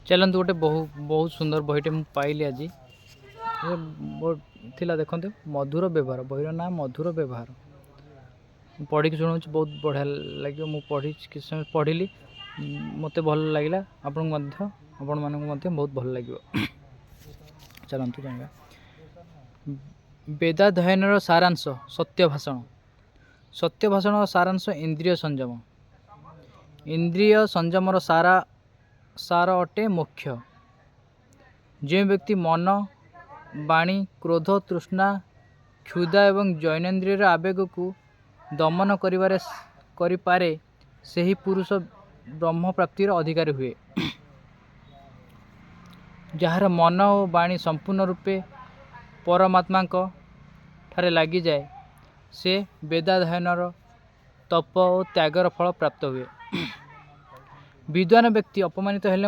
चलतु गोटे बहुत सुंदर बहीटे मुझे पाइली आज थिला देखते मधुर व्यवहार बहीर ना मधुर व्यवहार पढ़ी शुणु बहुत बढ़िया लगे मुझे पढ़ी कि समय पढ़ी मत भल लगे आपण मानक बहुत भल लगे। चलतु जाना वेदाध्ययन सारांश सत्य भाषण सारांश इंद्रिय संयम इंद्रिय संयमर सार अटे मुख्य जो व्यक्ति मन वाणी क्रोध तृष्णा क्षुधा एवं जैनेन्द्रियर आवेग को दमन करिपारे सही पुरुष ब्रह्म प्राप्तिर अधिकारी हुए। जार मन और वाणी संपूर्ण रूपे परमात्मा ठारे लगी जाए से वेदाध्ययनर तप और त्यागर फल प्राप्त हुए। विद्वान व्यक्ति अपमानित हेले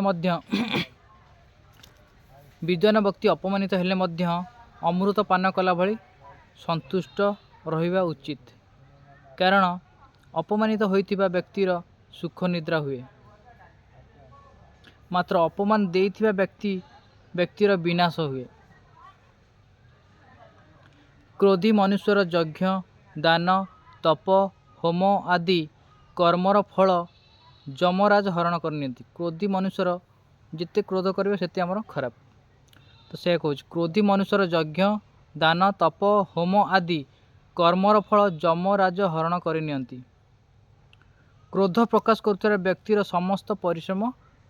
मध्य अमृत पान कला भली संतुष्ट रहिबा उचित कारण अपमानित होइतिबा व्यक्तिर सुख निद्रा हुए मात्र अपमान देइथिबा व्यक्तिर विनाश हुए। क्रोधी मनुष्यर यज्ञ दान तप होम आदि कर्मर फल जमराज हरण करनी। क्रोधी मनुष्यर जिते क्रोध करेंगे सेते आमर खराब तो से कह क्रोधी मनुष्यर यज्ञ दान तप होम आदि कर्मर फल जमराज हरण करनी। क्रोध प्रकाश कर व्यक्तिर समस्त परिश्रम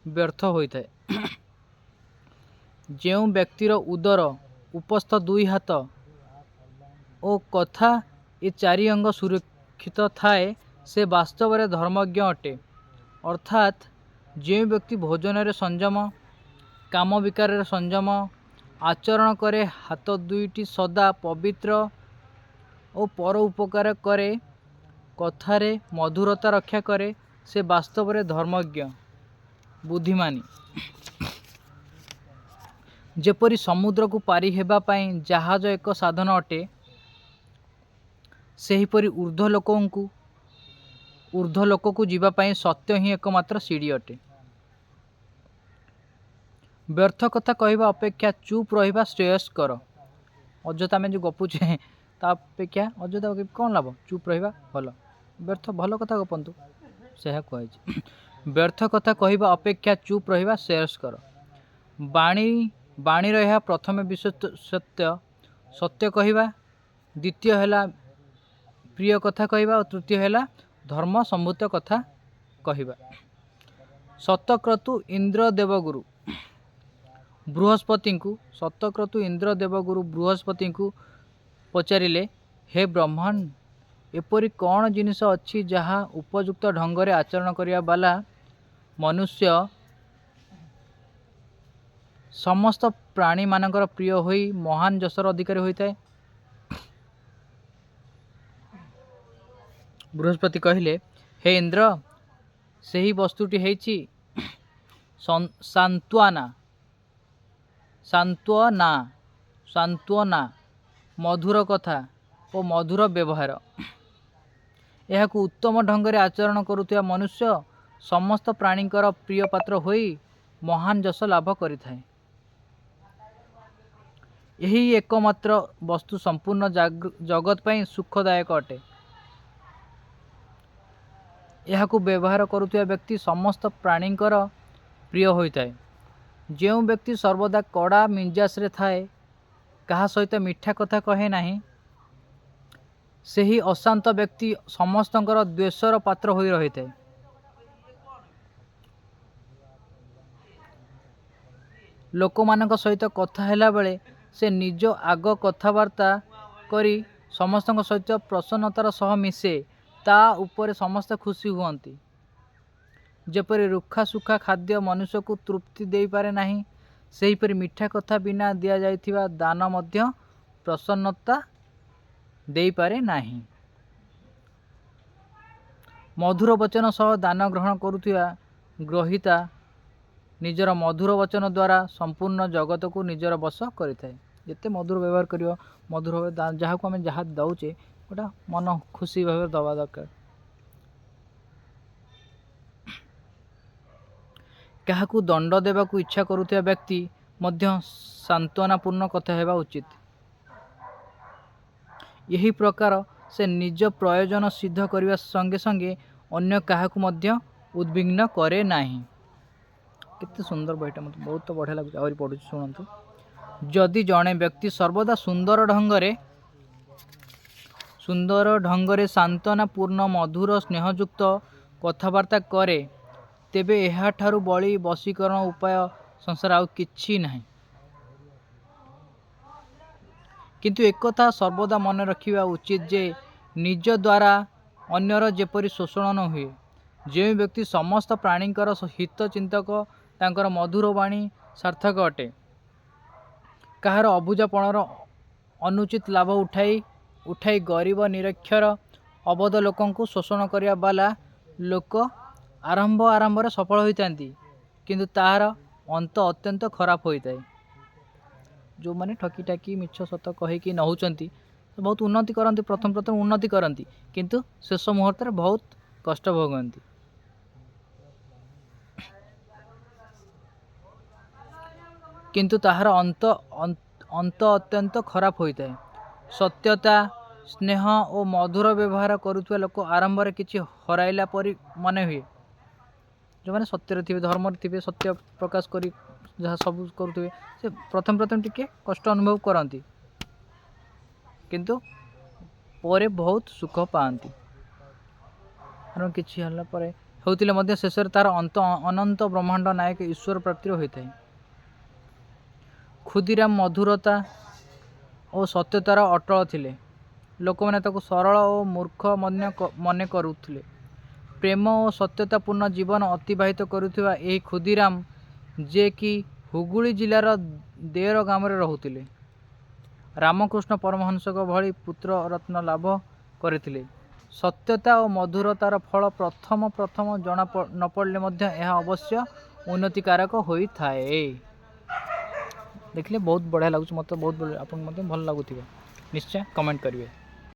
व्यर्थ होता है। जो व्यक्तिर उदर उपस्थ दुई हाथ ओ कथा ये चारि अंग सुरक्षित थाए से वास्तव में धर्मज्ञ अटे। अर्थात जो व्यक्ति भोजन रे संयम काम विकार संयम आचरण करे हाथ दुईटी सदा पवित्र और पर उपकार करे कथारे मधुरता रक्षा करे से वास्तव में धर्मज्ञ बुद्धिमानी। जेपरी समुद्र को पारी हेबा पाई जहाज एक साधन अटे सेहीपरि ऊर्ध्व लोक को जीवा पाई सत्य ही एकमात्र सीढ़ी अटे। व्यर्थ कथा कहवा अपेक्षा चुप रहिबा श्रेयस्कर। अଯଥା में जो गपुचे ता अपेक्षा अଯଥା कौन लाभ चुप रहिबा भल व्यर्थ भल कथा गपंतु से कही। व्यर्थ कथा कहवा अपेक्षा चुप रहिबा श्रेयस्कर। बाणी रहा प्रथम विषय सत्य कहवा द्वितीय है प्रिय कथा कहवा और तृतीय है धर्म सम्भूत कथा कहवा। शतक्रतु इंद्र देवगुरु बृहस्पति को बृहस्पति को पचारिले हे ब्रह्मण एपरी कौन जिनिस अच्छी जहाँ उपयुक्त ढंग आचरण करिया बाला मनुष्य समस्त प्राणी मानकर प्रिय होई महान जशर अधिकारी होता है। बृहस्पति कहले हे इंद्र सही वस्तुटी है सांत्वना मधुर कथा और मधुर व्यवहार। यह उत्तम ढंग आचरण करुवा मनुष्य समस्त प्राणीकर प्रिय पात्र होई महान जश लाभ करिथाए। यही एकमात्र वस्तु संपूर्ण जगत पाई सुखदायक अटे। यह व्यवहार करुवा व्यक्ति समस्त प्राणीकर प्रिय होता है। जो व्यक्ति सर्वदा कड़ा मिंजास रे थाए कहा सहित मिठा कथा कहे नहीं सही अशांत व्यक्ति समस्तंकर द्वेषर पात्र होई रही है। लोक मानक सहित कथा हैला बेले से निज आग कथबार्ता करी समस्त सहित प्रसन्नतार सह मिसे ता ऊपर समस्त खुशी हुअंती। जेपरि रुखा सुखा खाद्य मनुष्य को तृप्ति दे पारे नहीं सेहीपरि मिठा कथा बिना दिया जाइथिबा दान मध्य प्रसन्नता दे पारे नहीं। मधुर वचन सह दान ग्रहण करुथिबा ग्रहिता निजर मधुर वचन द्वारा संपूर्ण जगत को निजर वश करिथाए। जिते मधुर व्यवहार करियो मधुर जहाँ को आम जहाँ दौचे गोटा मन खुशी भाव दवा दरकार। କାହାକୁ ଦଣ୍ଡ ଦେବାକୁ ଇଚ୍ଛା କରୁଥିବା ବ୍ୟକ୍ତି ମଧ୍ୟ ସାନ୍ତ୍ୱନାପୂର୍ଣ୍ଣ କଥା ହେବା ଉଚିତ। ଏହି ପ୍ରକାର ସେ ନିଜ ପ୍ରୟୋଜନ ସିଦ୍ଧ କରିବା ସଙ୍ଗେ ସଙ୍ଗେ ଅନ୍ୟ କାହାକୁ ମଧ୍ୟ ଉଦ୍ବିଗ୍ନ କରେ ନାହିଁ। କେତେ ସୁନ୍ଦର ବହିଟା, ମୋତେ ବହୁତ ବଢ଼ିଆ ଲାଗୁଛି। ଆହୁରି ପଢ଼ୁଛି, ଶୁଣନ୍ତୁ। ଯଦି ଜଣେ ବ୍ୟକ୍ତି ସର୍ବଦା ସୁନ୍ଦର ଢଙ୍ଗରେ ସାନ୍ତ୍ୱନାପୂର୍ଣ୍ଣ ମଧୁର ସ୍ନେହଯୁକ୍ତ କଥାବାର୍ତ୍ତା କରେ, ତେବେ ଏହାଠାରୁ ବଳି ବଶୀକରଣ ଉପାୟ ସଂସାର ଆଉ କିଛି ନାହିଁ। କିନ୍ତୁ ଏକଥା ସର୍ବଦା ମନେ ରଖିବା ଉଚିତ ଯେ ନିଜ ଦ୍ୱାରା ଅନ୍ୟର ଯେପରି ଶୋଷଣ ନ ହୁଏ। ଯେଉଁ ବ୍ୟକ୍ତି ସମସ୍ତ ପ୍ରାଣୀଙ୍କର ହିତ ଚିନ୍ତକ, ତାଙ୍କର ମଧୁର ବାଣୀ ସାର୍ଥକ ଅଟେ। କାହାର ଅବୁଝାପଣର ଅନୁଚିତ ଲାଭ ଉଠାଇ ଗରିବ ନିରକ୍ଷର ଅବୋଧ ଲୋକଙ୍କୁ ଶୋଷଣ କରିବା ବାଲା ଲୋକ ଆରମ୍ଭରେ ସଫଳ ହୋଇଥାନ୍ତି, କିନ୍ତୁ ତାହାର ଅନ୍ତ ଅତ୍ୟନ୍ତ ଖରାପ ହୋଇଥାଏ। ଯେଉଁମାନେ ଠକି ଠାକି ମିଛ ସତ କହିକି ନହୁଛନ୍ତି, ବହୁତ ଉନ୍ନତି କରନ୍ତି, ପ୍ରଥମ ଉନ୍ନତି କରନ୍ତି, କିନ୍ତୁ ଶେଷ ମୁହୂର୍ତ୍ତରେ ବହୁତ କଷ୍ଟ ଭୋଗନ୍ତି। କିନ୍ତୁ ତାହାର ଅନ୍ତ ଅତ୍ୟନ୍ତ ଖରାପ ହୋଇଥାଏ। ସତ୍ୟତା, ସ୍ନେହ ଓ ମଧୁର ବ୍ୟବହାର କରୁଥିବା ଲୋକ ଆରମ୍ଭରେ କିଛି ହରାଇଲା ପରି ମନେ ହୁଏ। ଯେଉଁମାନେ ସତ୍ୟରେ ଥିବେ, ଧର୍ମରେ ଥିବେ, ସତ୍ୟ ପ୍ରକାଶ କରି ଯାହା ସବୁ କରୁଥିବେ, ସେ ପ୍ରଥମେ ଟିକେ କଷ୍ଟ ଅନୁଭବ କରନ୍ତି, କିନ୍ତୁ ପରେ ବହୁତ ସୁଖ ପାଆନ୍ତି। କିଛି ହେଲା ପରେ ହେଉଥିଲେ ମଧ୍ୟ ଶେଷରେ ତାହାର ଅନନ୍ତ ବ୍ରହ୍ମାଣ୍ଡ ନାୟକ ଈଶ୍ୱର ପ୍ରାପ୍ତିର ହୋଇଥାଏ। କ୍ଷୁଦିରାମ ମଧୁରତା ଓ ସତ୍ୟତାର ଅଟଳ ଥିଲେ। ଲୋକମାନେ ତାକୁ ସରଳ ଓ ମୂର୍ଖ ମନେ କରୁଥିଲେ। ପ୍ରେମ ଓ ସତ୍ୟତାପୂର୍ଣ୍ଣ ଜୀବନ ଅତିବାହିତ କରୁଥିବା ଏହି କ୍ଷୁଦିରାମ, ଯେ କି ହୁଗୁଳି ଜିଲ୍ଲାର ଦେଓର ଗ୍ରାମରେ ରହୁଥିଲେ, ରାମକୃଷ୍ଣ ପରମହଂସଙ୍କ ଭଳି ପୁତ୍ର ରତ୍ନ ଲାଭ କରିଥିଲେ। ସତ୍ୟତା ଓ ମଧୁରତାର ଫଳ ପ୍ରଥମ ଜଣା ନ ପଡ଼ିଲେ ମଧ୍ୟ ଏହା ଅବଶ୍ୟ ଉନ୍ନତିକାରକ ହୋଇଥାଏ। ଦେଖିଲେ ବହୁତ ବଢ଼ିଆ ଲାଗୁଛି, ମୋତେ ବହୁତ ଆପଣ ମଧ୍ୟ ଭଲ ଲାଗୁଥିବ। ନିଶ୍ଚୟ କମେଣ୍ଟ କରିବେ।